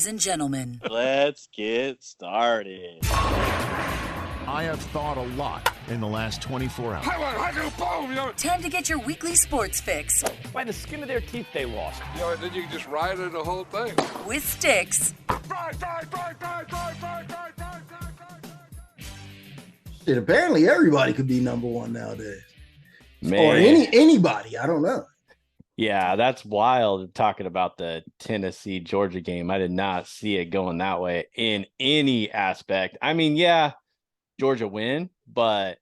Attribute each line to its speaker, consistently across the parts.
Speaker 1: Ladies and gentlemen,
Speaker 2: let's get started.
Speaker 3: I have thought a lot in the last 24 hours.
Speaker 1: Time to get your weekly sports fix
Speaker 4: By the skin of their teeth, they lost.
Speaker 5: Then you can just ride it the whole thing.
Speaker 1: with Stix
Speaker 6: Shit, apparently everybody could be number one nowadays.
Speaker 2: Man.
Speaker 6: Or anybody. I don't know.
Speaker 2: Yeah, that's wild talking about the Tennessee-Georgia game. I did not see it going that way in any aspect. I mean, yeah, Georgia win, but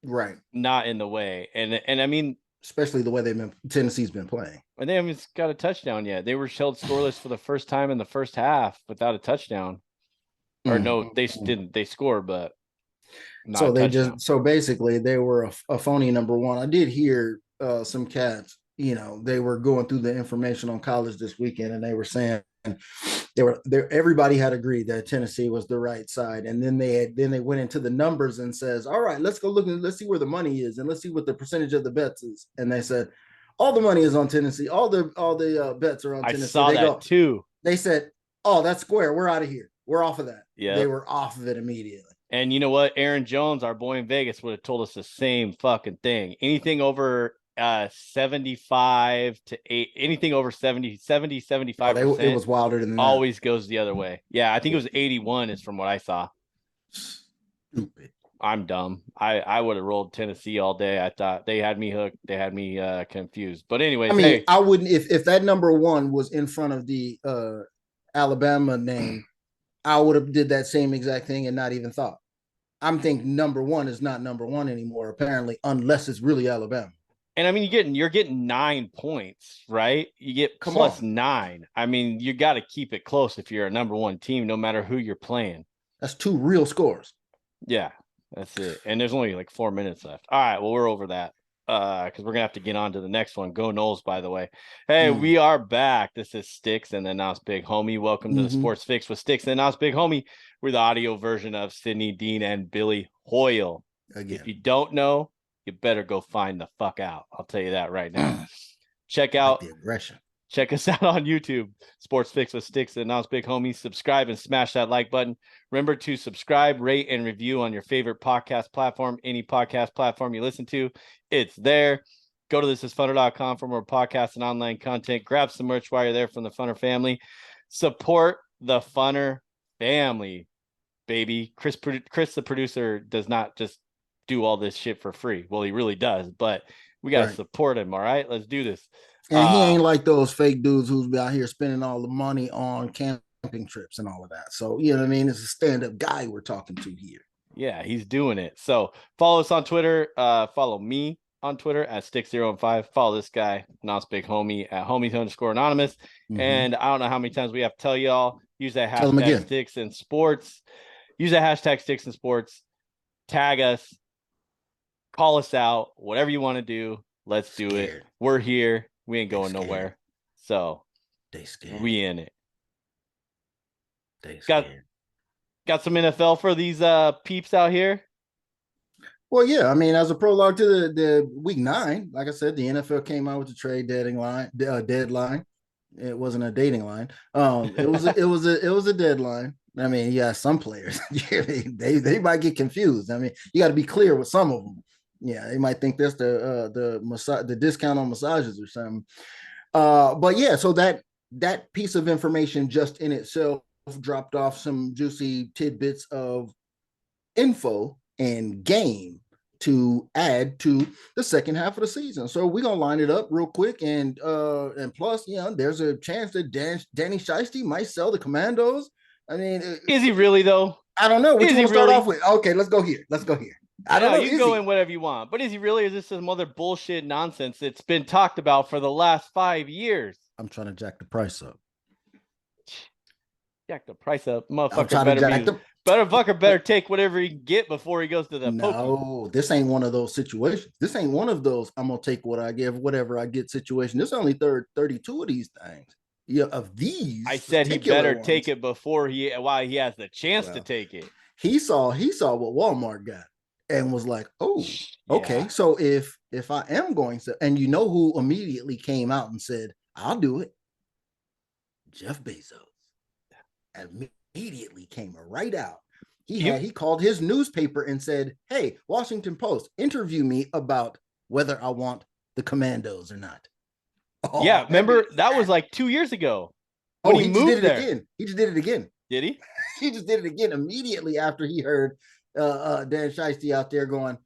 Speaker 6: Right.
Speaker 2: not in the way. And I mean,
Speaker 6: Especially the way Tennessee's been playing.
Speaker 2: and they haven't got a touchdown yet. They were held scoreless for the first time in the first half without a touchdown. Or no, they didn't. They scored, but not
Speaker 6: So
Speaker 2: a
Speaker 6: they
Speaker 2: touchdown.
Speaker 6: so basically they were a phony number one. I did hear some cats, they were going through the information on college this weekend, and they were saying everybody had agreed that Tennessee was the right side, and then they went into the numbers and says, all right, let's go look and let's see where the money is, and let's see what the percentage of the bets is. And they said all the money is on Tennessee, all the bets are on Tennessee.
Speaker 2: I saw that too.
Speaker 6: They said, oh, that's square, we're out of here, we're off of that.
Speaker 2: Yeah,
Speaker 6: they were off of it immediately.
Speaker 2: And you know what? Aaron Jones, our boy in Vegas, would have told us the same fucking thing. Anything over 75 to 8, anything over 75%.
Speaker 6: It was wilder than that.
Speaker 2: Always goes the other way. Yeah, I think it was 81 is from what I saw.
Speaker 6: Stupid.
Speaker 2: I'm dumb. I would have rolled Tennessee all day. I thought they had me hooked. They had me confused. But anyways,
Speaker 6: I mean, I wouldn't if that number one was in front of the Alabama name, I would have did that same exact thing and not even thought. I'm thinking number one is not number one anymore, apparently, unless it's really Alabama.
Speaker 2: And I mean, you're getting 9 points, right? You get plus 9. I mean, you got to keep it close if you're a number one team, no matter who you're playing.
Speaker 6: That's 2 real scores.
Speaker 2: Yeah, that's it. And there's only like 4 minutes left. All right, well, we're over that because we're gonna have to get on to the next one. Go Knowles, by the way. Hey, we are back. This is Stix and the Nas Big Homie. Welcome to the Sports Fix with Stix and the Nas Big Homie. We're the audio version of Sidney Dean and Billy Hoyle. Again. If you don't know, you better go find the fuck out. I'll tell you that right now. Check out
Speaker 6: the aggression.
Speaker 2: Check us out on YouTube, Sports Fix with Stix and Nas Big Homie. Subscribe and smash that like button. Remember to subscribe, rate, and review on your favorite podcast platform. Any podcast platform you listen to, it's there. Go to thisisfunner.com for more podcasts and online content. Grab some merch while you're there from the Funner family. Support the Funner family, baby. Chris, the producer, does not just do all this shit for free. Well, he really does, but we got to support him. All right, let's do this.
Speaker 6: And he ain't like those fake dudes who's out here spending all the money on camping trips and all of that. So, you know what I mean? It's a stand-up guy we're talking to here.
Speaker 2: Yeah, he's doing it. So follow us on Twitter. Follow me on Twitter at Stix015. Follow this guy, Nas Big Homie, at homies_anonymous. And I don't know how many times we have to tell y'all, use that hashtag Stix and Sports. Use that hashtag Stix and Sports. Tag us. Call us out. Whatever you want to do, let's do it. We're here. We ain't going nowhere. So we in it. Got some NFL for these peeps out here.
Speaker 6: Well, yeah. I mean, as a prologue to the week 9, like I said, the NFL came out with the trade deadline. It wasn't a dating line. It was a deadline. I mean, yeah, some players they might get confused. I mean, you got to be clear with some of them. Yeah, they might think that's the discount on massages or something. But yeah, so that piece of information just in itself dropped off some juicy tidbits of info and game to add to the second half of the season. So we're gonna line it up real quick, and plus, there's a chance that Danny Shiesty might sell the Commandos. I mean,
Speaker 2: is he really though?
Speaker 6: I don't know. What you want to start off with? Okay, let's go here. I don't know.
Speaker 2: You can go in whatever you want, but is he really? Or is this some other bullshit nonsense that's been talked about for the last 5 years?
Speaker 6: I'm trying to jack the price up.
Speaker 2: Jack the price up, motherfucker. Better take whatever he can get before he goes to the
Speaker 6: No, this ain't one of those situations. This ain't one of those I'm gonna take what I give, whatever I get situation. This is only 32 of these things. Yeah, of these.
Speaker 2: I said he better take it while he has the chance to take it.
Speaker 6: He saw what Walmart got and was like, oh, okay. So if I am going to, and you know who immediately came out and said, I'll do it? Jeff Bezos. immediately came right out. He called his newspaper and said, "Hey, Washington Post, interview me about whether I want the Commandos or not."
Speaker 2: Oh, yeah, remember that was like 2 years ago when he moved
Speaker 6: just did it
Speaker 2: there.
Speaker 6: again. He just did it again.
Speaker 2: Did he?
Speaker 6: He just did it again immediately after he heard Dan Shiesty out there going,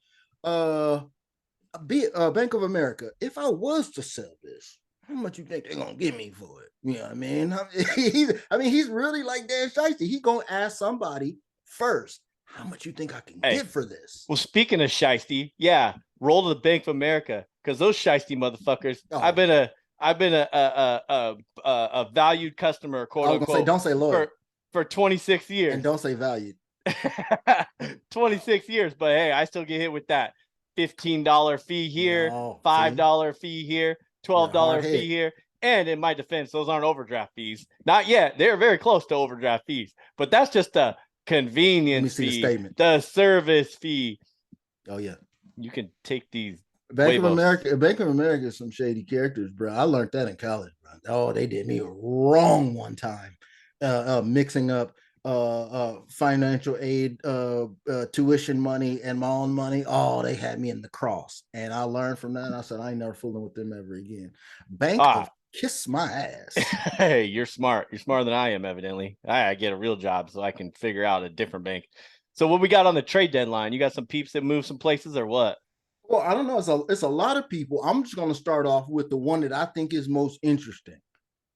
Speaker 6: Bank of America, if I was to sell this, how much you think they're gonna give me for it? You know what I mean? He's really like Dan Shiesty. He's gonna ask somebody first, how much you think I can get for this?
Speaker 2: Well, speaking of Shiesty, yeah, roll to the Bank of America, because those Shiesty motherfuckers. Oh. I've been a valued customer, quote unquote.
Speaker 6: Say, don't say loyal
Speaker 2: for 26 years,
Speaker 6: and don't say valued.
Speaker 2: 26 years, but hey, I still get hit with that $15 fee here, $5 fee here, $12 fee here. And in my defense, those aren't overdraft fees. Not yet. They're very close to overdraft fees, but that's just a convenience fee, the service fee.
Speaker 6: Oh yeah,
Speaker 2: you can take these.
Speaker 6: Bank of America is some shady characters, bro. I learned that in college, bro. Oh, they did me wrong one time, mixing up financial aid, tuition money, and my own money. Oh, they had me in the cross, and I learned from that. And I said, I ain't never fooling with them ever again. Kiss my ass.
Speaker 2: Hey, you're smart. You're smarter than I am, evidently. I get a real job so I can figure out a different bank. So what we got on the trade deadline? You got some peeps that move some places or what?
Speaker 6: Well, I don't know. It's a lot of people. I'm just going to start off with the one that I think is most interesting.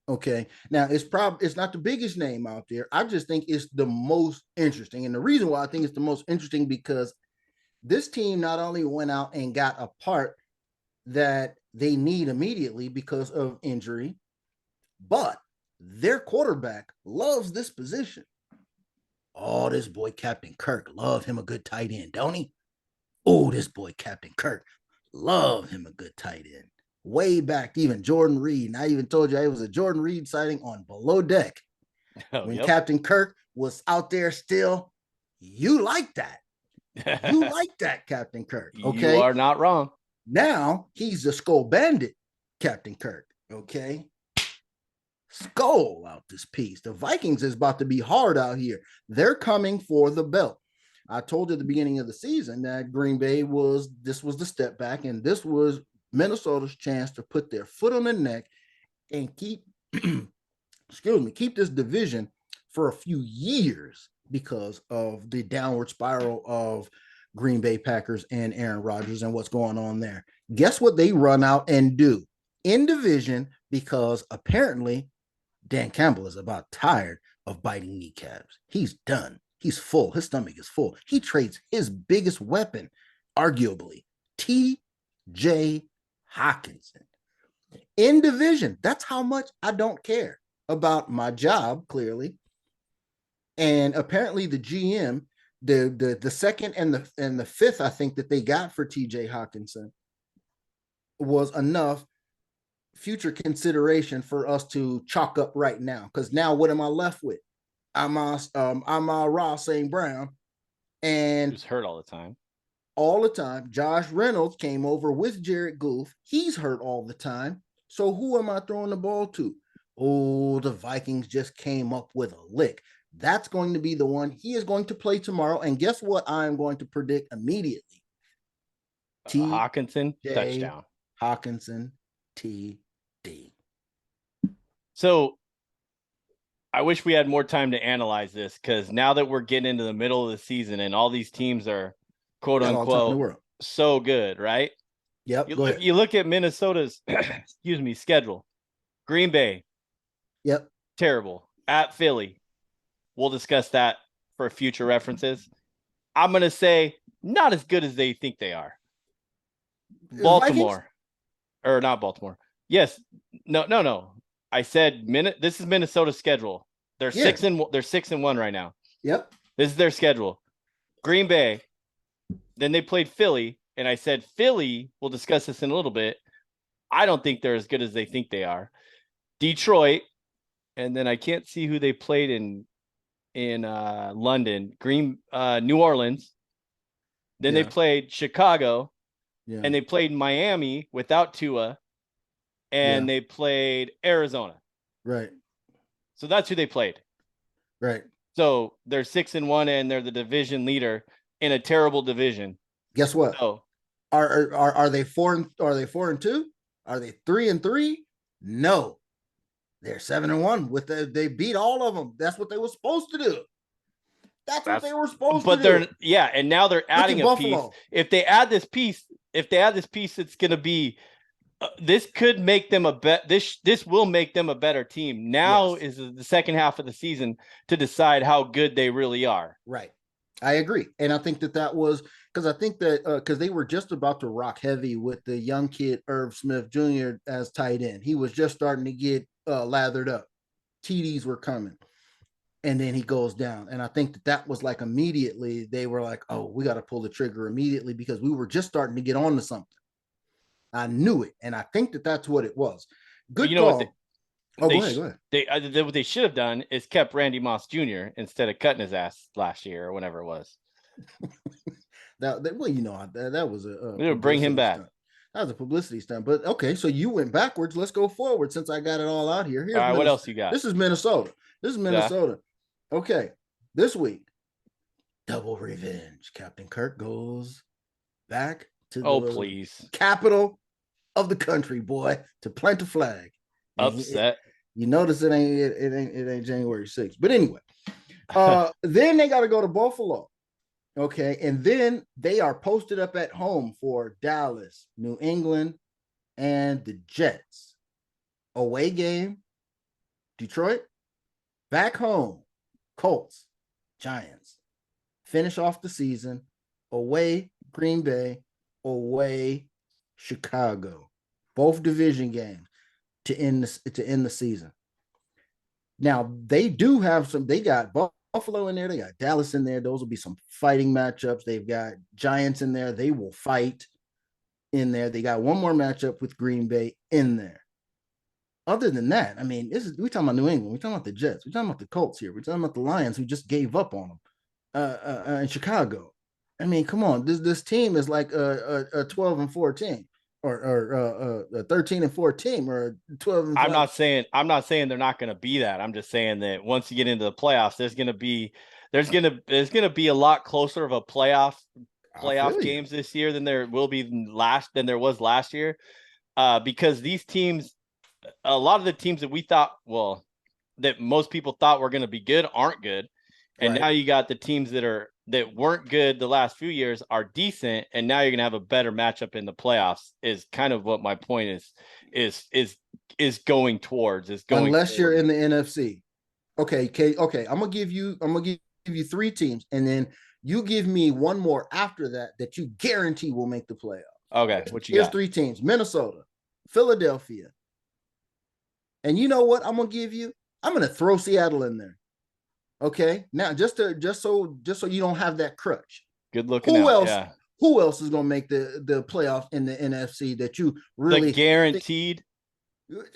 Speaker 6: Okay. Now, it's not the biggest name out there. I just think it's the most interesting. And the reason why I think it's the most interesting, because this team not only went out and got a part that they need immediately because of injury, but their quarterback loves this position. Oh, this boy, Captain Kirk, love him a good tight end, don't he? Oh, this boy, Captain Kirk, love him a good tight end. Way back, even Jordan Reed. And I even told you it was a Jordan Reed sighting on Below Deck. When Captain Kirk was out there still. You like that. You like that, Captain Kirk. Okay.
Speaker 2: You are not wrong.
Speaker 6: Now he's the Skull Bandit, Captain Kirk. Okay. Skull out this piece. The Vikings is about to be hard out here. They're coming for the belt. I told you at the beginning of the season that Green Bay was the step back, and this was Minnesota's chance to put their foot on the neck and keep this division for a few years because of the downward spiral of Green Bay Packers and Aaron Rodgers and what's going on there. Guess what they run out and do in division, because apparently Dan Campbell is about tired of biting kneecaps. He's done. He's full. His stomach is full. He trades his biggest weapon, arguably, T.J. Hockenson. In division. That's how much I don't care about my job, clearly. And apparently the GM, the second and the fifth, I think, that they got for T.J. Hockenson was enough future consideration for us to chalk up right now. Because now what am I left with? I'm Ross St. Brown, and
Speaker 2: he's hurt all the time.
Speaker 6: All the time. Josh Reynolds came over with Jared Goff. He's hurt all the time. So who am I throwing the ball to? Oh, the Vikings just came up with a lick. That's going to be the one. He is going to play tomorrow. And guess what I am going to predict immediately?
Speaker 2: Hockenson touchdown.
Speaker 6: Hockenson TD.
Speaker 2: So I wish we had more time to analyze this, because now that we're getting into the middle of the season and all these teams are quote unquote so good, right?
Speaker 6: Yep.
Speaker 2: You look at Minnesota's schedule. Green Bay.
Speaker 6: Yep.
Speaker 2: Terrible. At Philly. We'll discuss that for future references. I'm going to say not as good as they think they are. Baltimore. Or not Baltimore. Yes. No. I said this is Minnesota's schedule. They're 6-1 right now.
Speaker 6: Yep.
Speaker 2: This is their schedule. Green Bay. Then they played Philly, and I said Philly, we'll discuss this in a little bit. I don't think they're as good as they think they are. Detroit, and then I can't see who they played in London. New Orleans. Then they played Chicago. Yeah. And they played Miami without Tua. And they played Arizona.
Speaker 6: Right.
Speaker 2: So that's who they played.
Speaker 6: Right.
Speaker 2: So they're 6-1 and they're the division leader in a terrible division.
Speaker 6: Guess what?
Speaker 2: So
Speaker 6: Are they 4-2? Are they 3-3? No. They're 7-1 they beat all of them. That's what they were supposed to do. That's what they were supposed to do.
Speaker 2: But they're and now they're adding a
Speaker 6: Buffalo.
Speaker 2: piece. If they add this piece, it's going to be this could make them this will make them a better team. Now is the second half of the season to decide how good they really are.
Speaker 6: Right. I agree. And I think that was because I think that because they were just about to rock heavy with the young kid, Irv Smith Jr. as tight end. He was just starting to get lathered up. TDs were coming. And then he goes down. And I think that was like immediately they were like, oh, we got to pull the trigger immediately because we were just starting to get on to something. I knew it. And I think that's what it was. Good call. Go ahead.
Speaker 2: What they should have done is kept Randy Moss Jr. instead of cutting his ass last year or whenever it was.
Speaker 6: that was
Speaker 2: a bring him back.
Speaker 6: Stunt. That was a publicity stunt. But okay, so you went backwards. Let's go forward since I got it all out here.
Speaker 2: All right, what else you got?
Speaker 6: This is Minnesota. Okay, this week, double revenge. Captain Kirk goes back to the capital of the country, boy, to plant a flag.
Speaker 2: Upset.
Speaker 6: You notice it ain't January 6th. But anyway, then they got to go to Buffalo. Okay, and then they are posted up at home for Dallas, New England, and the Jets. Away game, Detroit. Back home, Colts, Giants. Finish off the season. Away, Green Bay. Away, Chicago. Both division games to end the season. Now, they do have they got Buffalo in there. They got Dallas in there. Those will be some fighting matchups. They've got Giants in there. They will fight in there. They got one more matchup with Green Bay in there. Other than that, I mean, we're talking about New England. We're talking about the Jets. We're talking about the Colts here. We're talking about the Lions who just gave up on them in Chicago. I mean, come on. This team is like a 12-4 or a 13-4 team or a 12.
Speaker 2: I'm not saying they're not going to be that. I'm just saying that once you get into the playoffs, there's going to be a lot closer of a playoff games this year than there was last year, because these teams, a lot of the teams that we thought, that most people thought were going to be good aren't good, and now you got the teams that weren't good the last few years are decent, and now you're going to have a better matchup in the playoffs. Is kind of what my point is going towards.
Speaker 6: Unless you're in the NFC. Okay. I'm gonna give you three teams, and then you give me one more after that you guarantee will make the playoffs.
Speaker 2: Okay, what you
Speaker 6: Here's
Speaker 2: got?
Speaker 6: three teams: Minnesota, Philadelphia, and you know what? I'm gonna throw Seattle in there. Okay, now just so you don't have that crutch.
Speaker 2: Good looking.
Speaker 6: Who else is gonna make the playoffs in the NFC that you really
Speaker 2: guaranteed?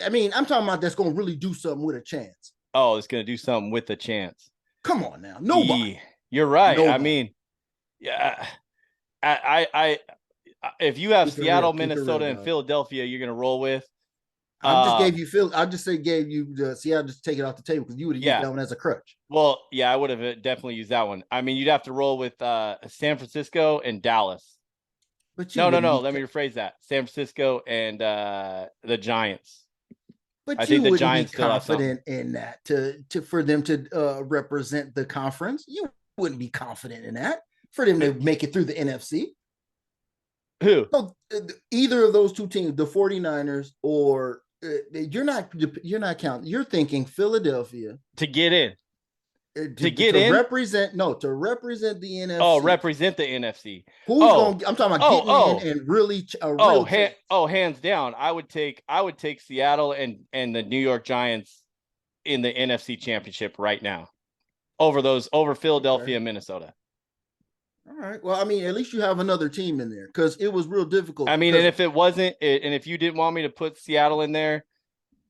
Speaker 6: I mean, I'm talking about that's gonna really do something with a chance.
Speaker 2: Oh, it's gonna do something with a chance.
Speaker 6: Come on now, nobody.
Speaker 2: You're right.
Speaker 6: Nobody.
Speaker 2: I mean, yeah, I if you have Seattle, Minnesota, and Philadelphia, you're gonna roll with.
Speaker 6: I just gave you Phil. I just gave you the Seattle just take it off the table because you would have used that one as a crutch.
Speaker 2: Well, yeah, I would have definitely used that one. I mean, you'd have to roll with San Francisco and Dallas.
Speaker 6: But
Speaker 2: no. Let me rephrase that: San Francisco and the Giants.
Speaker 6: But I think the Giants be confident in that for them to represent the conference. You wouldn't be confident in that for them to make it through the NFC.
Speaker 2: Who?
Speaker 6: So, either of those two teams, the 49ers or you're not counting. You're thinking Philadelphia
Speaker 2: to get in.
Speaker 6: To represent the NFC.
Speaker 2: Oh, represent the NFC.
Speaker 6: I'm talking about getting in and really.
Speaker 2: Hands down, I would take Seattle and the New York Giants in the NFC Championship right now over Philadelphia and Minnesota.
Speaker 6: All right. Well, I mean, at least you have another team in there because it was real difficult.
Speaker 2: I mean, and if it wasn't, and if you didn't want me to put Seattle in there,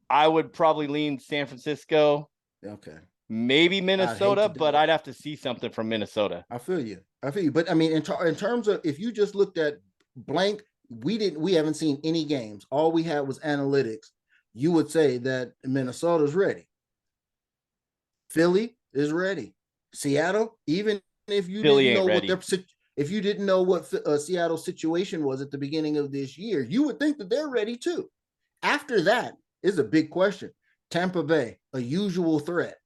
Speaker 2: I would probably lean San Francisco.
Speaker 6: Okay.
Speaker 2: Maybe Minnesota, but I'd have to see something from Minnesota.
Speaker 6: I feel you. But I mean, in terms of if you just looked at blank, we haven't seen any games. All we had was analytics. You would say that Minnesota's ready. Philly, is ready. Seattle, even if you
Speaker 2: Philly
Speaker 6: didn't
Speaker 2: ain't
Speaker 6: know what
Speaker 2: ready.
Speaker 6: if you didn't know what Seattle's situation was at the beginning of this year, you would think that they're ready too. After that is a big question. Tampa Bay, a usual threat.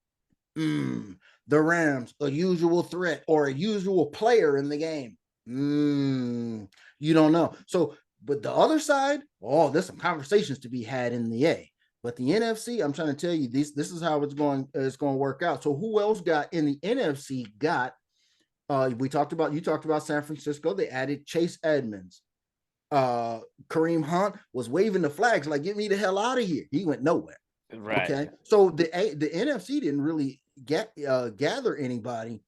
Speaker 6: The Rams, a usual threat or a usual player in the game. You don't know. So, but the other side, oh, there's some conversations to be had in the A. But the NFC, I'm trying to tell you, this is how it's going to work out. So who else got in the NFC? Got you talked about San Francisco. They added Chase Edmonds. Kareem Hunt was waving the flags like, get me the hell out of here. He went nowhere.
Speaker 2: Right.
Speaker 6: Okay. So the NFC didn't really gather anybody.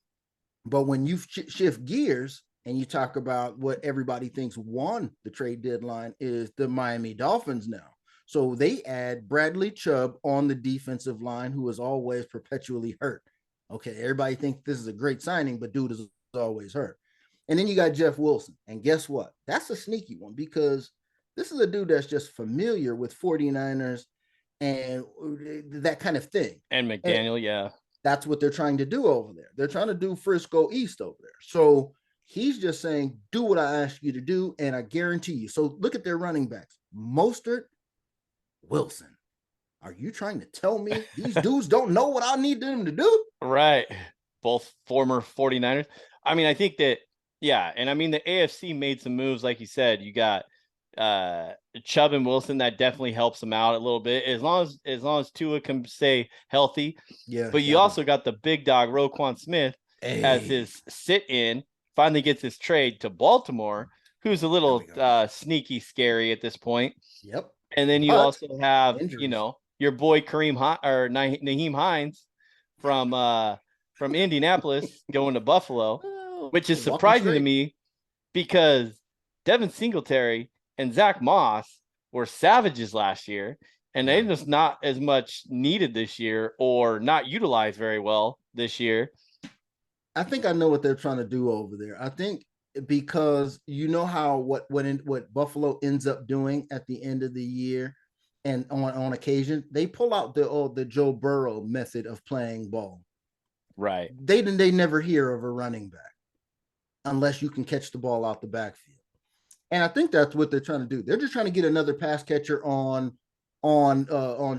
Speaker 6: But when you shift gears and you talk about what everybody thinks won the trade deadline is the Miami Dolphins now. So they add Bradley Chubb on the defensive line, who is always perpetually hurt. Okay, everybody thinks this is a great signing, but dude is always hurt. And then you got Jeff Wilson. And guess what? That's a sneaky one because this is a dude that's just familiar with 49ers and that kind of thing.
Speaker 2: And McDaniel, yeah.
Speaker 6: That's what they're trying to do over there. They're trying to do Frisco East over there. So he's just saying, do what I ask you to do, and I guarantee you. So look at their running backs. Mostert, Wilson. Are you trying to tell me these dudes don't know what I need them to do?
Speaker 2: Right. Both former 49ers. I mean, I think that, yeah. And I mean, the AFC made some moves, like you said. You got Chubb and Wilson. That definitely helps them out a little bit. As long as Tua can stay healthy.
Speaker 6: Yeah.
Speaker 2: But you also got the big dog, Roquan Smith, as his sit-in. Finally gets his trade to Baltimore, who's a little sneaky scary at this point.
Speaker 6: Yep.
Speaker 2: And then you also have,
Speaker 6: injuries.
Speaker 2: Your boy Naheem Hines from Indianapolis going to Buffalo, which is surprising to me because Devin Singletary and Zach Moss were savages last year, and they're just not as much needed this year or not utilized very well this year.
Speaker 6: I think I know what they're trying to do over there. I think because you know how what Buffalo ends up doing at the end of the year, and on occasion they pull out the Joe Burrow method of playing ball.
Speaker 2: Right.
Speaker 6: They never hear of a running back unless you can catch the ball out the backfield. And I think that's what they're trying to do. They're just trying to get another pass catcher on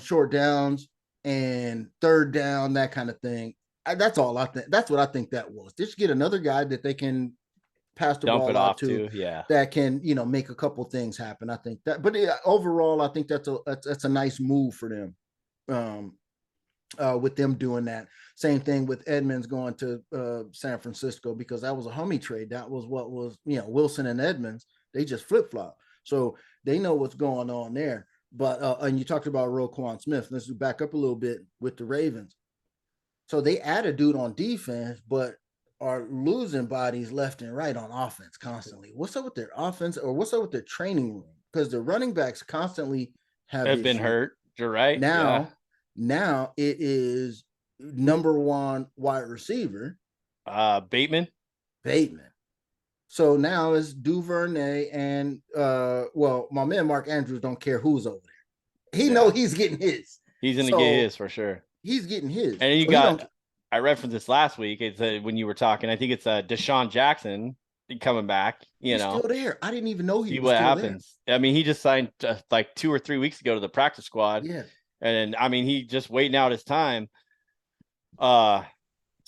Speaker 6: short downs and third down, that kind of thing. That's all I think. That's what I think that was. Just get another guy that they can pass the ball off to,
Speaker 2: yeah,
Speaker 6: that can make a couple things happen. I think that, but overall, I think that's a nice move for them. With them doing that, same thing with Edmonds going to San Francisco, because that was a homie trade. That was what was Wilson and Edmonds. They just flip flop, so they know what's going on there. But and you talked about Roquan Smith. Let's back up a little bit with the Ravens. So they add a dude on defense, but are losing bodies left and right on offense constantly. What's up with their offense, or what's up with their training room? Because the running backs constantly have
Speaker 2: been hurt. You're right.
Speaker 6: Now it is number one wide receiver,
Speaker 2: Bateman.
Speaker 6: So now it's Duvernay and my man Mark Andrews don't care who's over there. He know he's getting his.
Speaker 2: He's gonna get his for sure.
Speaker 6: He's getting his.
Speaker 2: And then you got, I referenced this last week. It's when you were talking. I think it's Deshaun Jackson coming back.
Speaker 6: He's still there. I didn't even know he was
Speaker 2: what
Speaker 6: still
Speaker 2: happens. There. I mean, he just signed like 2 or 3 weeks ago to the practice squad.
Speaker 6: Yeah.
Speaker 2: And I mean, he just waiting out his time to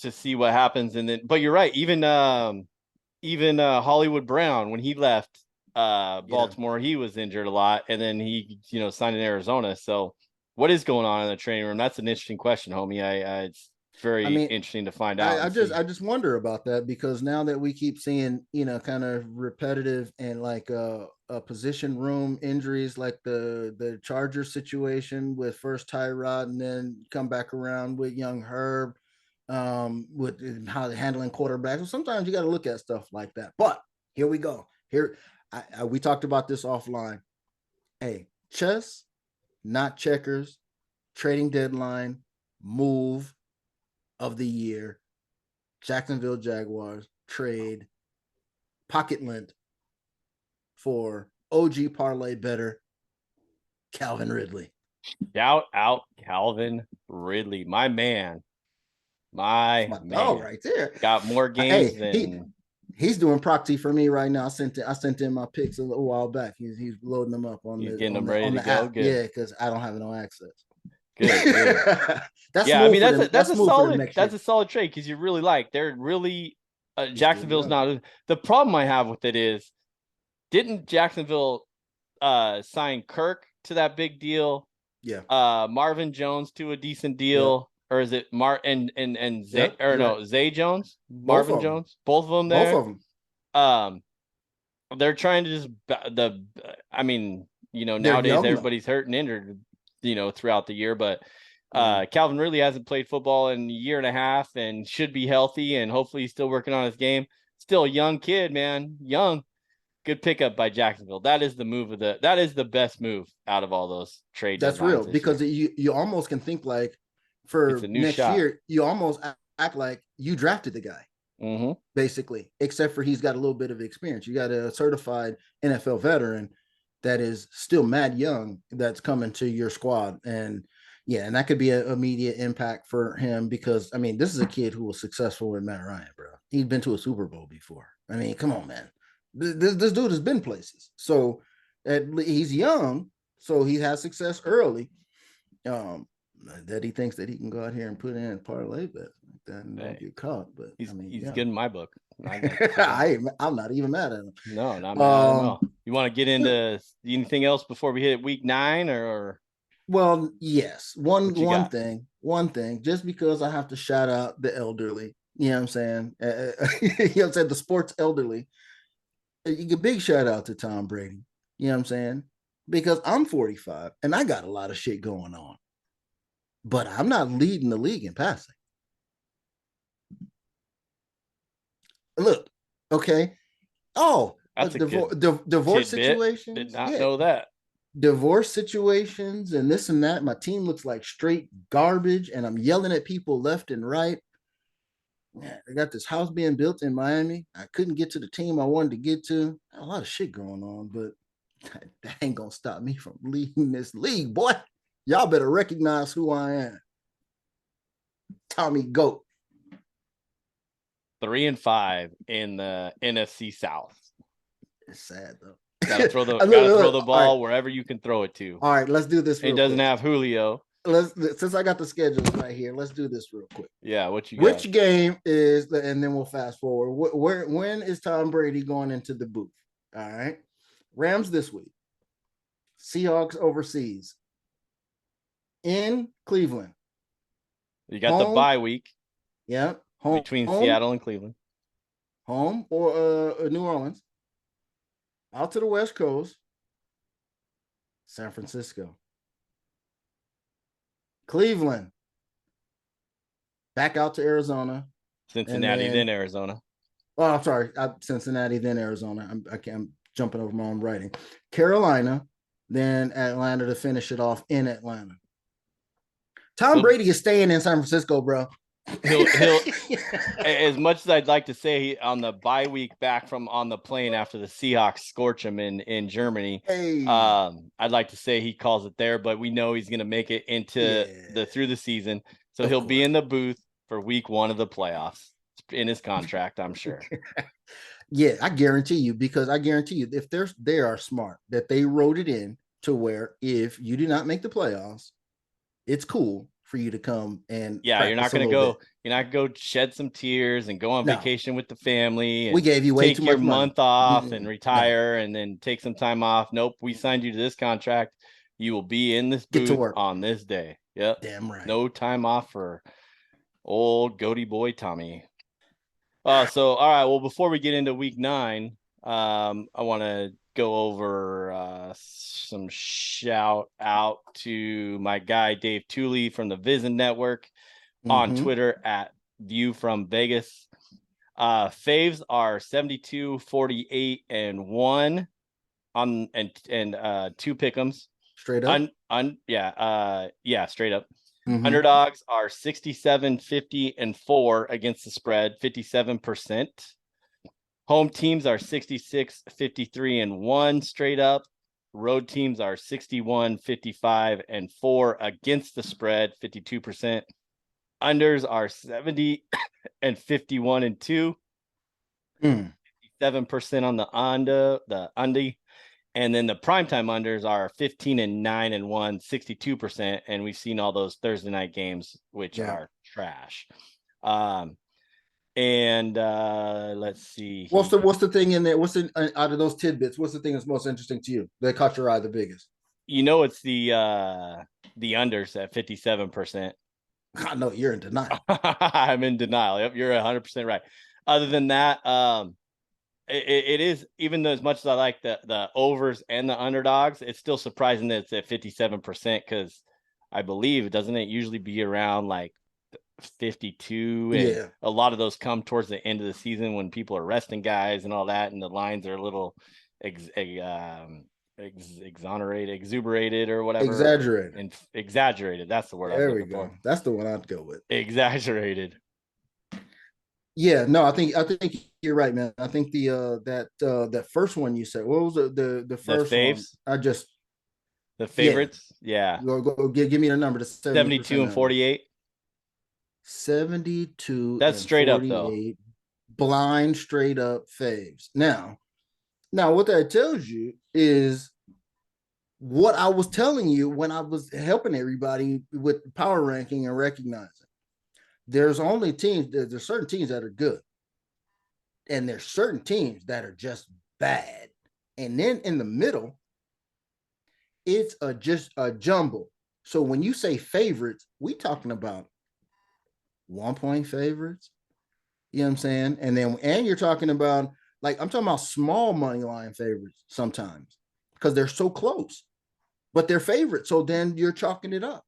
Speaker 2: see what happens. And then, but you're right. Even Hollywood Brown, when he left Baltimore, he was injured a lot, and then he signed in Arizona. So what is going on in the training room? That's an interesting question, homie. It's very interesting to find out.
Speaker 6: I just wonder about that, because now that we keep seeing kind of repetitive and like position room injuries, like the Charger situation with first Tyrod and then come back around with young Herb, with how they're handling quarterbacks. So sometimes you got to look at stuff like that. But here we go. We talked about this offline. Hey, chess, not checkers, trading deadline, move of the year, Jacksonville Jaguars trade pocket lint for OG parlay better Calvin Ridley.
Speaker 2: Shout out Calvin Ridley, my man. My
Speaker 6: That's my
Speaker 2: man.
Speaker 6: dog right there.
Speaker 2: Got more games than
Speaker 6: he's doing proxy for me right now. I sent in my picks a little while back. He's loading them up on
Speaker 2: getting them ready to go.
Speaker 6: app.
Speaker 2: Good.
Speaker 6: Yeah, because I don't have no access.
Speaker 2: Good.
Speaker 6: That's
Speaker 2: yeah, I mean
Speaker 6: that's
Speaker 2: a solid trade because you really they're really Jacksonville's not the problem I have with it is didn't Jacksonville sign Kirk to that big deal?
Speaker 6: Yeah.
Speaker 2: Marvin Jones to a decent deal, or is it Zay Jones? Marvin Jones, both of them there.
Speaker 6: Both of them.
Speaker 2: They're trying to just nowadays everybody's hurt and injured, throughout the year, but Calvin really hasn't played football in a year and a half and should be healthy, and hopefully he's still working on his game. Still a young kid, man. Young. Good pickup by Jacksonville. That is the best move out of all those trades.
Speaker 6: That's real because you almost can think like for next year, you almost act like you drafted the guy, basically, except for he's got a little bit of experience. You got a certified NFL veteran that is still mad young that's coming to your squad. And that could be an immediate impact for him because, I mean, this is a kid who was successful with Matt Ryan, bro. He'd been to a Super Bowl before. I mean, come on, man. This dude has been places. So he's young, so he has success early. That he thinks that he can go out here and put in parlay bet like that and not get caught. But
Speaker 2: he's good in my book.
Speaker 6: I'm not even mad at him.
Speaker 2: No, not mad at him at all. You want to get into anything else before we hit week 9 or?
Speaker 6: Well, yes. One thing, just because I have to shout out the elderly, you know what I'm saying? You know what I'm saying? The sports elderly. You get big shout out to Tom Brady. You know what I'm saying? Because I'm 45 and I got a lot of shit going on. But I'm not leading the league in passing. Look, okay. Oh,
Speaker 2: that's
Speaker 6: divorce situations.
Speaker 2: Did not know that.
Speaker 6: Divorce situations and this and that. My team looks like straight garbage, and I'm yelling at people left and right. Man, I got this house being built in Miami. I couldn't get to the team I wanted to get to. A lot of shit going on, but that ain't gonna stop me from leading this league, boy. Y'all better recognize who I am. Tommy Goat.
Speaker 2: 3-5 in the NFC South.
Speaker 6: It's sad though.
Speaker 2: Gotta throw the ball wherever you can throw it to.
Speaker 6: All right, let's do this.
Speaker 2: It doesn't have Julio.
Speaker 6: Since I got the schedule right here, let's do this real quick.
Speaker 2: Yeah, what you got?
Speaker 6: Which game is and then we'll fast forward. When is Tom Brady going into the booth? All right. Rams this week. Seahawks overseas. In Cleveland.
Speaker 2: You got the bye week.
Speaker 6: Yeah.
Speaker 2: Between Seattle and Cleveland.
Speaker 6: Home or New Orleans. Out to the West Coast. San Francisco. Cleveland. Back out to Arizona.
Speaker 2: Cincinnati, then Arizona.
Speaker 6: Oh, I'm sorry. Cincinnati, then Arizona. I'm jumping over my own writing. Carolina, then Atlanta to finish it off in Atlanta. Tom Brady is staying in San Francisco, bro.
Speaker 2: He'll as much as I'd like to say on the bye week back from on the plane after the Seahawks scorch him in Germany.
Speaker 6: Hey.
Speaker 2: I'd like to say he calls it there, but we know he's going to make it into through the season. So he'll be in the booth for week 1 of the playoffs. It's in his contract, I'm sure.
Speaker 6: Yeah, I guarantee you, because I guarantee you if they are smart that they wrote it in to where if you do not make the playoffs, it's cool for you to come and
Speaker 2: you're not going to go shed some tears and go on vacation with the family. And
Speaker 6: we gave you way
Speaker 2: take
Speaker 6: too
Speaker 2: your
Speaker 6: much
Speaker 2: month off and retire and then take some time off. Nope. We signed you to this contract. You will be in this booth on this day. Yep.
Speaker 6: Damn right.
Speaker 2: No time off for old goatee boy Tommy. So, all right. Well, before we get into week 9, I want to go over some shout out to my guy Dave Tooley from the Vision Network on Twitter at View from Vegas. Faves are 72, 48, and 1 on and 2 pick'ems.
Speaker 6: Straight up.
Speaker 2: Straight up. Underdogs are 67, 50, and 4 against the spread, 57%. Home teams are 66, 53, and 1 straight up. Road teams are 61, 55, and 4 against the spread, 52%. unders are 70 and 51 and 2. 7% on the Undy. And then the primetime unders are 15 and 9 and 1, 62%. And we've seen all those Thursday night games, which are trash. Let's see.
Speaker 6: What's the thing in there? What's out of those tidbits? What's the thing that's most interesting to you that caught your eye the biggest?
Speaker 2: It's the unders at 57%.
Speaker 6: I know you're in denial.
Speaker 2: I'm in denial. Yep, you're 100% right. Other than that, it is, even though as much as I like the overs and the underdogs, it's still surprising that it's at 57% because I believe, doesn't it usually be around like 52? And a lot of those come towards the end of the season when people are resting guys and all that, and the lines are a little exuberated or whatever. Exaggerated. That's the word.
Speaker 6: There we go. That's the one I'd go with.
Speaker 2: Exaggerated.
Speaker 6: Yeah, no, I think you're right, man. I think that first one you said, what was the first
Speaker 2: faves?
Speaker 6: One?
Speaker 2: The favorites. Yeah.
Speaker 6: Go give me the number. The
Speaker 2: 72 and 48.
Speaker 6: 72.
Speaker 2: That's straight up though.
Speaker 6: Blind, straight up faves. Now, what that tells you is what I was telling you when I was helping everybody with power ranking and recognizing. There's certain teams that are good, and there's certain teams that are just bad. And then in the middle, it's just a jumble. So when you say favorites, we talking about 1-point favorites. You know what I'm saying? And you're talking about, like, I'm talking about small money line favorites sometimes because they're so close, but they're favorites. So then you're chalking it up.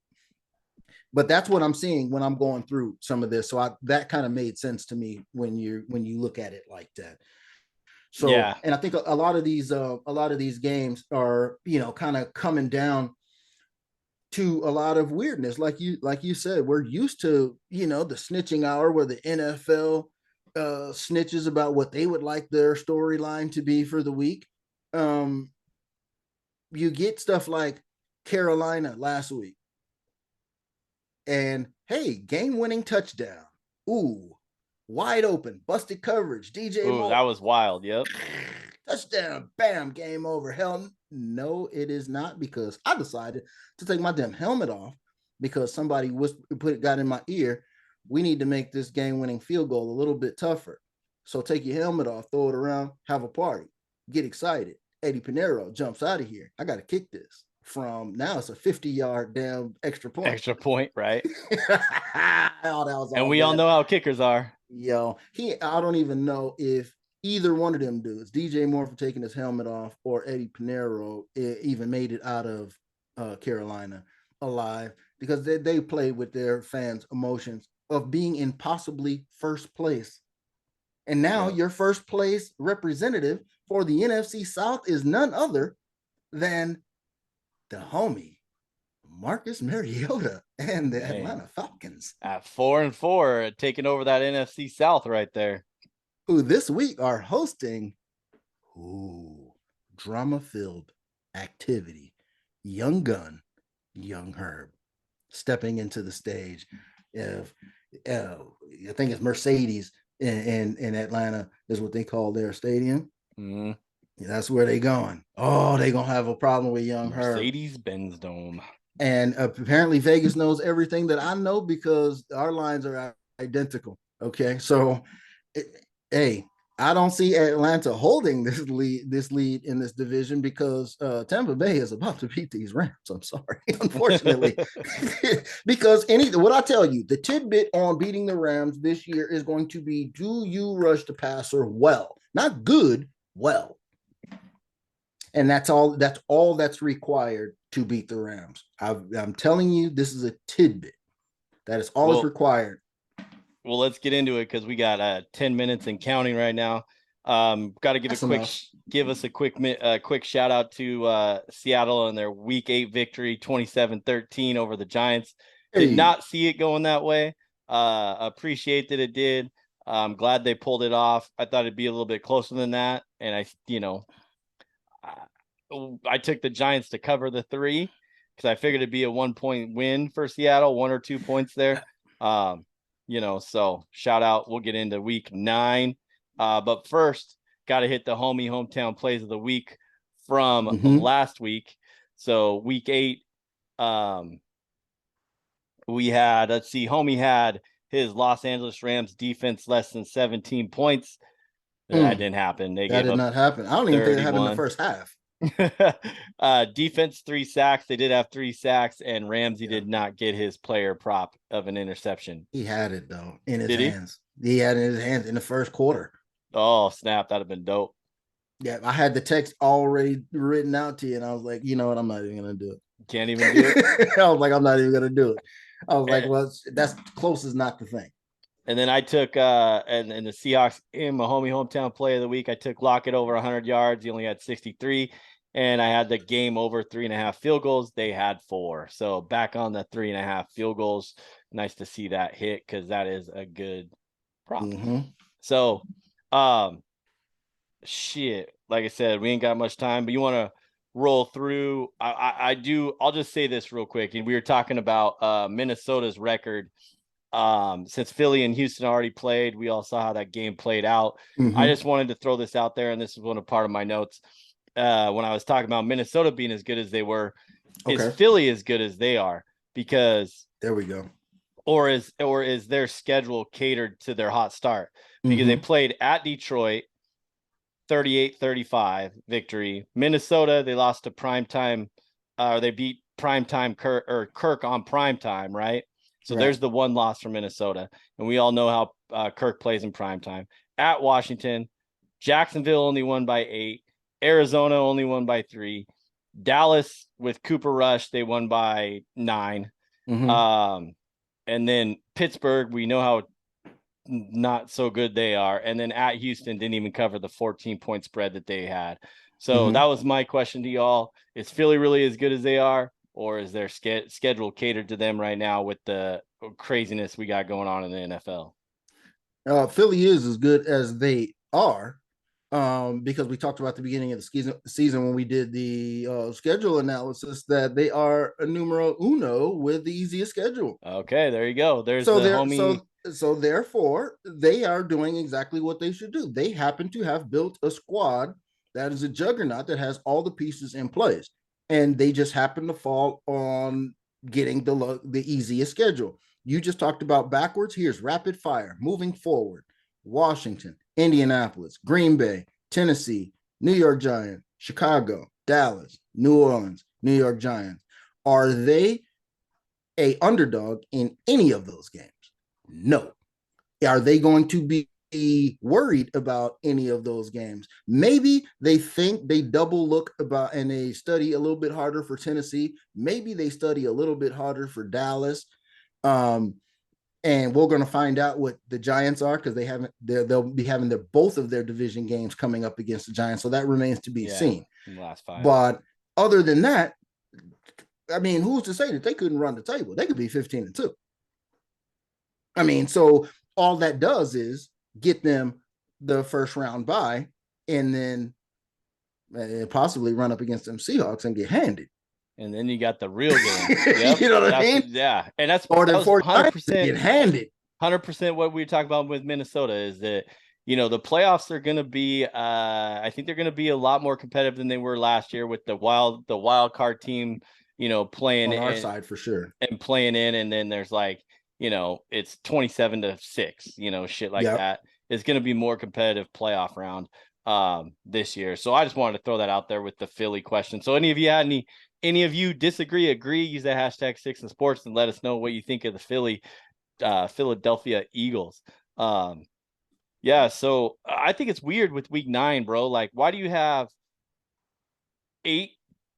Speaker 6: But that's what I'm seeing when I'm going through some of this. So that kind of made sense to me when you look at it like that. So, and I think a lot of these games are, kind of coming down to a lot of weirdness. Like you said, we're used to, the snitching hour where the NFL snitches about what they would like their storyline to be for the week. You get stuff like Carolina last week. And hey, game-winning touchdown. Ooh, wide open, busted coverage. DJ Moore.
Speaker 2: That was wild. Yep.
Speaker 6: Touchdown, bam, game over. Hell no, it is not, because I decided to take my damn helmet off because somebody got in my ear. We need to make this game-winning field goal a little bit tougher. So take your helmet off, throw it around, have a party, get excited. Eddie Pinero jumps out of here. I got to kick this. From now, it's a 50-yard damn extra point,
Speaker 2: right?
Speaker 6: And
Speaker 2: we all know how kickers are.
Speaker 6: Yo, I don't even know if either one of them dudes, DJ Moore for taking his helmet off or Eddie Pinero, even made it out of Carolina alive, because they played with their fans' emotions of being in possibly first place. And now your first place representative for the NFC South is none other than the homie Marcus Mariota and the Atlanta Falcons
Speaker 2: at 4-4, taking over that NFC South right there,
Speaker 6: who this week are hosting drama-filled activity. Young Gun, Young Herb stepping into the stage. I think it's Mercedes in Atlanta is what they call their stadium.
Speaker 2: Mm-hmm.
Speaker 6: That's where they going. Oh, they gonna have a problem with Young Herb.
Speaker 2: Mercedes-Benz Dome.
Speaker 6: And apparently Vegas knows everything that I know because our lines are identical. Okay, so hey, I don't see Atlanta holding this lead in this division because Tampa Bay is about to beat these Rams. I'm sorry, unfortunately, because what I tell you, the tidbit on beating the Rams this year is going to be: do you rush the passer well? Not good, well. And that's all that's required to beat the Rams. I'm telling you, this is a tidbit. That is all that's required.
Speaker 2: Well, let's get into it because we got 10 minutes and counting right now. Got to give us a quick shout out to Seattle and their Week 8 victory, 27-13 over the Giants. Did not see it going that way. Appreciate that it did. I'm glad they pulled it off. I thought it'd be a little bit closer than that, and I took the Giants to cover the 3 because I figured it'd be a 1-point win for Seattle, 1 or 2 points there. So shout out. We'll get into week 9. But first, got to hit the hometown plays of the week from last week. So week 8, we had, homie had his Los Angeles Rams defense less than 17 points. That didn't happen. That
Speaker 6: did not happen. I don't even think it happened in the first half.
Speaker 2: Defense 3 sacks. They did have 3 sacks, and Ramsey did not get his player prop of an interception.
Speaker 6: He had it though in his hands. He had it in his hands in the first quarter.
Speaker 2: Oh snap! That'd have been dope.
Speaker 6: Yeah, I had the text already written out to you, and I was like, you know what? I'm not even gonna do it.
Speaker 2: Can't even do it.
Speaker 6: I was like, I'm not even gonna do it. I was like, well, that's close is not the thing.
Speaker 2: And then I took and the Seahawks in my hometown play of the week. I took Lockett over 100 yards. He only had 63. And I had the game over 3.5 field goals. They had 4. So back on the 3.5 field goals. Nice to see that hit because that is a good prop. So, like I said, we ain't got much time, but you want to roll through. I do. I'll just say this real quick. And we were talking about Minnesota's record. Since Philly and Houston already played, we all saw how that game played out. I just wanted to throw this out there, and this is one of part of my notes. When I was talking about Minnesota being as good as they were, is Philly as good as they are? Because
Speaker 6: there we go.
Speaker 2: Or is their schedule catered to their hot start? Because they played at Detroit, 38-35 victory. Minnesota, they lost to primetime, they beat primetime Kirk on primetime, right? So there's the one loss for Minnesota. And we all know how Kirk plays in primetime. At Washington, Jacksonville only won by 8. Arizona only won by 3. Dallas with Cooper Rush, they won by 9. And then Pittsburgh, we know how not so good they are. And then at Houston, didn't even cover the 14-point spread that they had. So that was my question to y'all. Is Philly really as good as they are? Or is their schedule catered to them right now with the craziness we got going on in the NFL?
Speaker 6: Philly is as good as they are, because we talked about the beginning of the season when we did the schedule analysis that they are a numero uno with the easiest schedule.
Speaker 2: Okay, there you go. There's the homie.
Speaker 6: So therefore, they are doing exactly what they should do. They happen to have built a squad that is a juggernaut that has all the pieces in place. And they just happen to fall on getting the easiest schedule. You just talked about backwards. Here's rapid fire. Moving forward, Washington, Indianapolis, Green Bay, Tennessee, New York Giants, Chicago, Dallas, New Orleans, New York Giants. Are they a underdog in any of those games? No. Are they going to be worried about any of those games? Maybe they think they double look about and they study a little bit harder for Tennessee. Maybe they study a little bit harder for Dallas. And we're going to find out what the Giants are because they'll be having both of their division games coming up against the Giants. So that remains to be seen.
Speaker 2: Last 5.
Speaker 6: But other than that, I mean, who's to say that they couldn't run the table? They could be 15-2. I mean, so all that does is get them the first round bye and then possibly run up against them Seahawks and get handed.
Speaker 2: And then you got the real game. Yep.
Speaker 6: You know what I mean?
Speaker 2: Yeah. And that's
Speaker 6: more than 100% get handed.
Speaker 2: 100% what we talk about with Minnesota is that, the playoffs are going to be, I think they're going to be a lot more competitive than they were last year with the wild card team, playing
Speaker 6: on our side for sure
Speaker 2: and playing in. And then there's it's 27-6, shit like that. It's going to be more competitive playoff round this year. So I just wanted to throw that out there with the Philly question. So any of you disagree, agree, use the hashtag Stix and Sports and let us know what you think of the Philadelphia Eagles. So I think it's weird with week 9, bro. Like, why do you have 8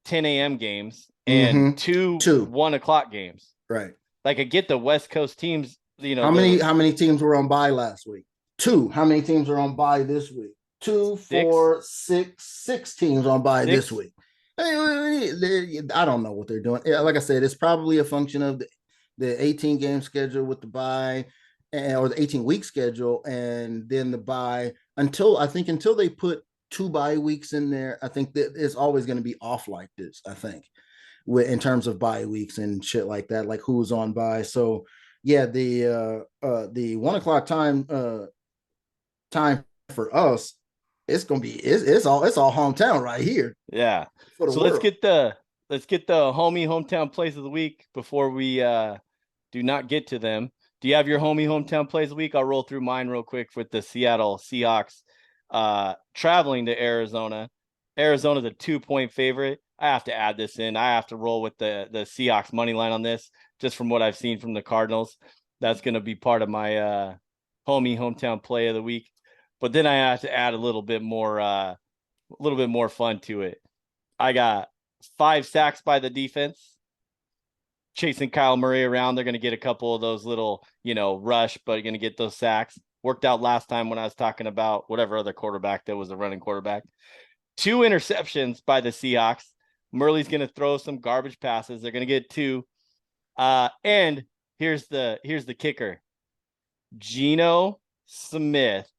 Speaker 2: 10 a.m. games and two 1 o'clock games?
Speaker 6: Right.
Speaker 2: Like, I get the West Coast teams,
Speaker 6: How many teams were on bye last week? 2. How many teams are on bye this week? 2, 4, 6 teams on bye this week. I don't know what they're doing. Like I said, it's probably a function of the 18-game schedule with the bye or the 18-week schedule and then the bye until they put 2 bye weeks in there. I think that it's always going to be off like this, I think, in terms of bye weeks and shit like that, like who's on bye. So yeah, the 1:00 time for us, it's gonna be it's all hometown right here.
Speaker 2: Yeah.
Speaker 6: For the
Speaker 2: So
Speaker 6: world.
Speaker 2: let's get the hometown plays of the week before we do not get to them. Do you have your hometown plays of the week? I'll roll through mine real quick with the Seattle Seahawks traveling to Arizona. Arizona's a 2-point favorite. I have to add this in. I have to roll with the Seahawks money line on this, just from what I've seen from the Cardinals. That's going to be part of my hometown play of the week. But then I have to add a little bit more fun to it. I got 5 sacks by the defense, chasing Kyle Murray around. They're going to get a couple of those little, rush, but going to get those sacks. Worked out last time when I was talking about whatever other quarterback that was a running quarterback. 2 interceptions by the Seahawks. Murley's going to throw some garbage passes. They're going to get 2. And here's the kicker. Geno Smith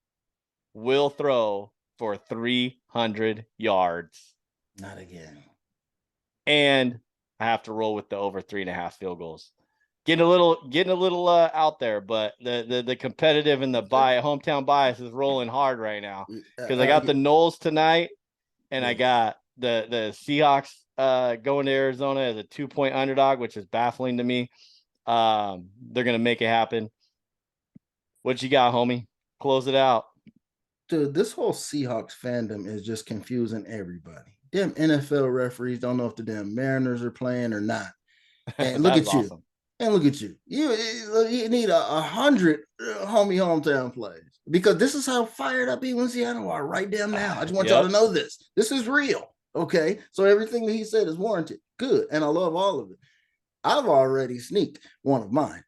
Speaker 2: will throw for 300 yards.
Speaker 6: Not again.
Speaker 2: And I have to roll with the over 3.5 field goals. Getting a little out there, but the competitive and the hometown bias is rolling hard right now, because I got the Knowles tonight, and I got the Seahawks going to Arizona as a 2-point underdog, which is baffling to me. They're gonna make it happen. What you got, homie? Close it out.
Speaker 6: Dude, this whole Seahawks fandom is just confusing everybody. Damn NFL referees don't know if the damn Mariners are playing or not. And look at you. Awesome. And look at you. You need 100 hometown plays, because this is how fired up even Seattle are right down now. I just want y'all to know this. This is real. Okay. So everything that he said is warranted. Good. And I love all of it. I've already sneaked one of mine.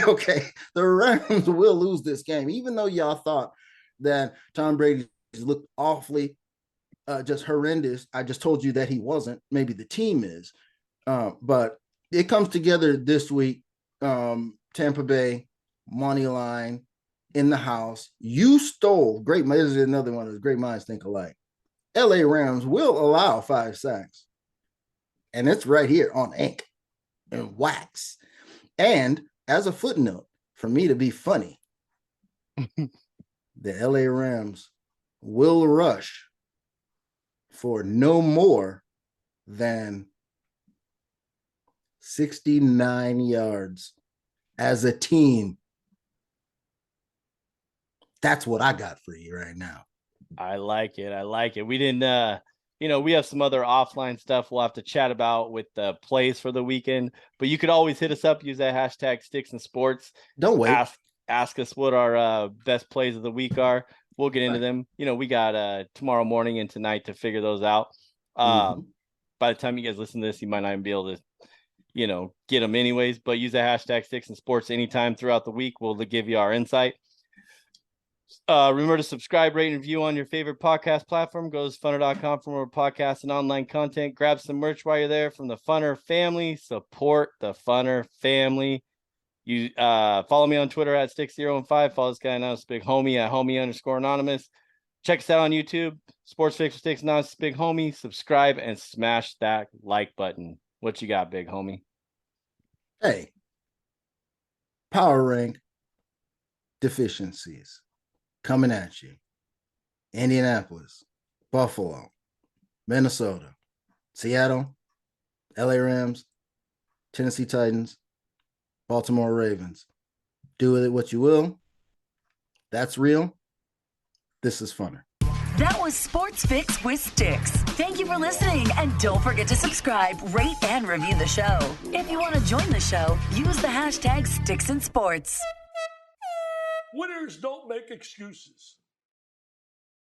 Speaker 6: Okay. The Rams will lose this game, even though y'all thought that Tom Brady looked awfully just horrendous. I just told you that he wasn't. Maybe the team is. But it comes together this week. Tampa Bay, money line in the house. You stole. Great. This is another one of those great minds think alike. LA Rams will allow 5 sacks. And it's right here on ink and wax. And as a footnote, for me to be funny, the LA Rams will rush for no more than 69 yards as a team. That's what I got for you right now.
Speaker 2: I like it. We didn't, we have some other offline stuff we'll have to chat about with the plays for the weekend, but you could always hit us up, use that hashtag Stix and Sports.
Speaker 6: Don't wait.
Speaker 2: Ask us what our best plays of the week are. We'll get into them. We got tomorrow morning and tonight to figure those out. By the time you guys listen to this, you might not even be able to, get them anyways, but use the hashtag Stix and Sports anytime throughout the week. We'll give you our insight. Remember to subscribe, rate, and review on your favorite podcast platform. Go to funner.com for more podcasts and online content. Grab some merch while you're there from the Funner family. Support the Funner family. You follow me on Twitter at Stix015. Follow this guy announced Big Homie at homie_anonymous. Check us out on YouTube. Sports Fix with Stix Anonymous Big Homie. Subscribe and smash that like button. What you got, Big Homie?
Speaker 6: Hey, power rank deficiencies coming at you. Indianapolis, Buffalo, Minnesota, Seattle, LA Rams, Tennessee Titans, Baltimore Ravens. Do with it what you will. That's real. This is Funner.
Speaker 1: That was Sports Fix with Stix. Thank you for listening, and don't forget to subscribe, rate, and review the show. If you want to join the show, use the hashtag Stix and Sports.
Speaker 5: Winners don't make excuses.